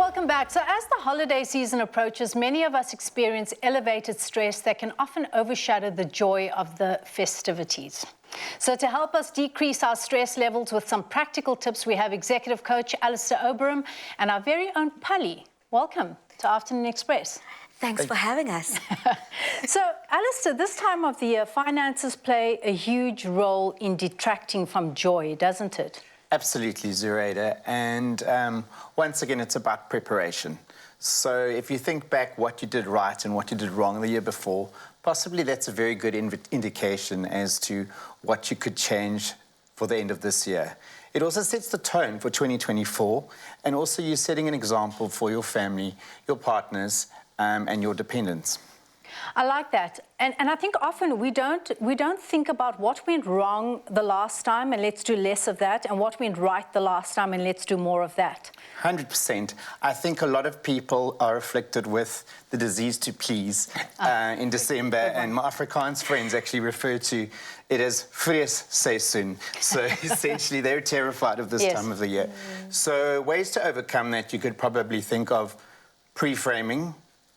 Welcome back. So as the holiday season approaches, many of us experience elevated stress that can often overshadow the joy of the festivities. So to help us decrease our stress levels with some practical tips, we have executive coach Alistair Oberam and our very own Pali. Welcome to Afternoon Express. Thanks for having us. So, Alistair, this time of the year, finances play a huge role in detracting from joy, doesn't it? Absolutely, Zuraida. And once again, it's about preparation. So if you think back what you did right and what you did wrong the year before, possibly that's a very good indication as to what you could change for the end of this year. It also sets the tone for 2024, and also you're setting an example for your family, your partners, and your dependents. I like that. And I think often we don't think about what went wrong the last time and let's do less of that, and what went right the last time and let's do more of that. 100%. I think a lot of people are afflicted with the disease to please in December, and my Afrikaans friends actually refer to it as vreesseisoen. So essentially they're terrified of this time of the year. So ways to overcome that, you could probably think of pre-framing,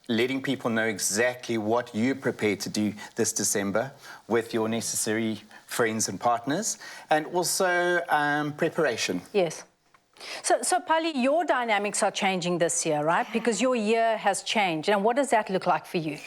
letting people know exactly what you're prepared to do this December with your necessary friends and partners, and also preparation. Yes. So Pali, your dynamics are changing this year, right? Because your year has changed. And what does that look like for you?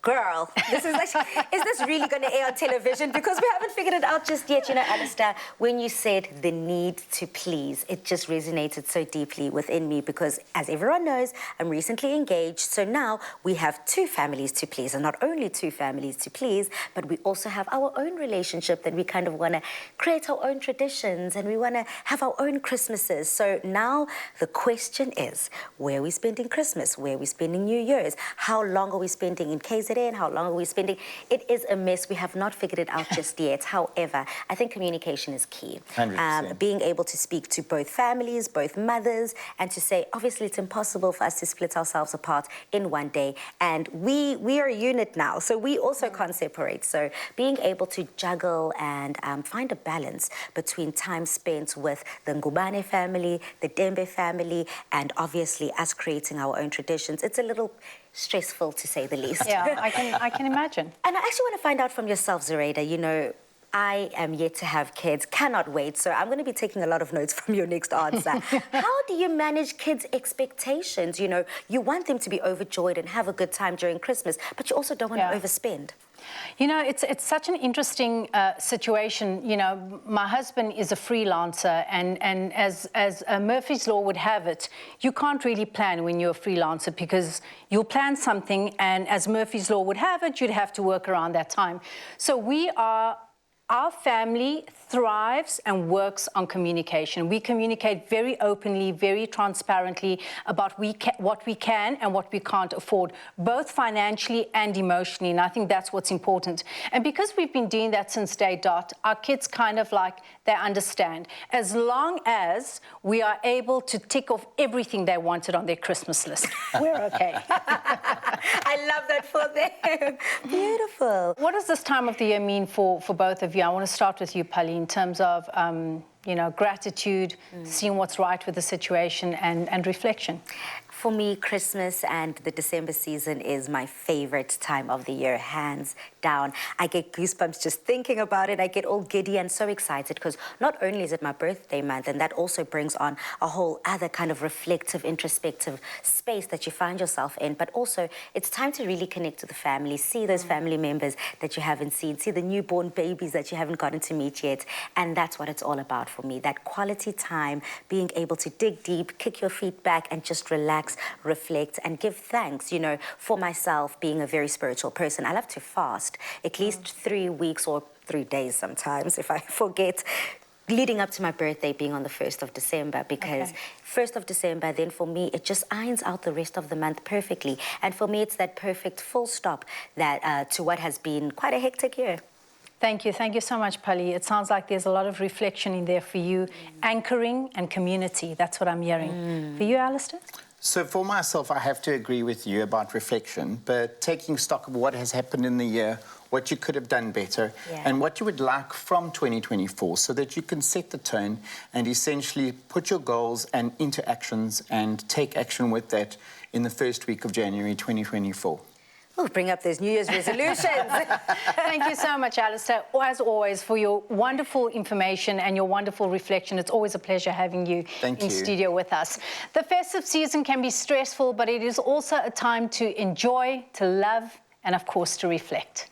Girl, this is like, is this really going to air on television? Because we haven't figured it out just yet. You know, Alistair, when you said the need to please, it just resonated so deeply within me because, as everyone knows, I'm recently engaged. So now we have two families to please, and not only two families to please, but we also have our own relationship that we kind of want to create our own traditions, and we want to have our own Christmases. So now the question is, where are we spending Christmas? Where are we spending New Year's? How long are we spending in KZN? How long are we spending? It is a mess. We have not figured it out just yet. However, I think communication is key. 100%. Being able to speak to both families, both mothers, and to say, obviously, it's impossible for us to split ourselves apart in one day. And we are a unit now, so we also can't separate. So being able to juggle and find a balance between time spent with the Ngubane family, the Dembe family, and obviously us creating our own traditions, it's a little stressful, to say the least. Yeah, I can imagine. And I actually want to find out from yourself, Zuraida, you know, I am yet to have kids, cannot wait, so I'm going to be taking a lot of notes from your next answer. How do you manage kids' expectations? You know, you want them to be overjoyed and have a good time during Christmas, but you also don't want to overspend. You know, it's such an interesting situation. You know, my husband is a freelancer, and as Murphy's Law would have it, you can't really plan when you're a freelancer because you'll plan something, and as Murphy's Law would have it, you'd have to work around that time. So our family thrives and works on communication. We communicate very openly, very transparently about what we can and what we can't afford, both financially and emotionally, and I think that's what's important. And because we've been doing that since day dot, our kids kind of like, they understand. As long as we are able to tick off everything they wanted on their Christmas list, we're okay. I love that for them. Beautiful. What does this time of the year mean for both of you? I want to start with you, Pali, in terms of, you know, gratitude, seeing what's right with the situation, and reflection. For me, Christmas and the December season is my favorite time of the year, hands down. I get goosebumps just thinking about it. I get all giddy and so excited because not only is it my birthday month, and that also brings on a whole other kind of reflective, introspective space that you find yourself in, but also it's time to really connect to the family, see those family members that you haven't seen, see the newborn babies that you haven't gotten to meet yet. And that's what it's all about for me, that quality time, being able to dig deep, kick your feet back and just relax, reflect, and give thanks. You know, for myself, being a very spiritual person, I love to fast at least 3 weeks or 3 days sometimes if I forget, leading up to my birthday being on the 1st of December, because 1st of December, then for me, it just irons out the rest of the month perfectly. And for me, it's that perfect full stop that to what has been quite a hectic year. Thank you so much, Pali. It sounds like there's a lot of reflection in there for you. Anchoring and community, that's what I'm hearing. For you, Alistair? So for myself, I have to agree with you about reflection, but taking stock of what has happened in the year, what you could have done better, and what you would like from 2024, so that you can set the tone and essentially put your goals and into actions and take action with that in the first week of January 2024. Oh, bring up those New Year's resolutions. Thank you so much, Alistair, as always, for your wonderful information and your wonderful reflection. It's always a pleasure having you in studio with us. The festive season can be stressful, but it is also a time to enjoy, to love, and of course, to reflect.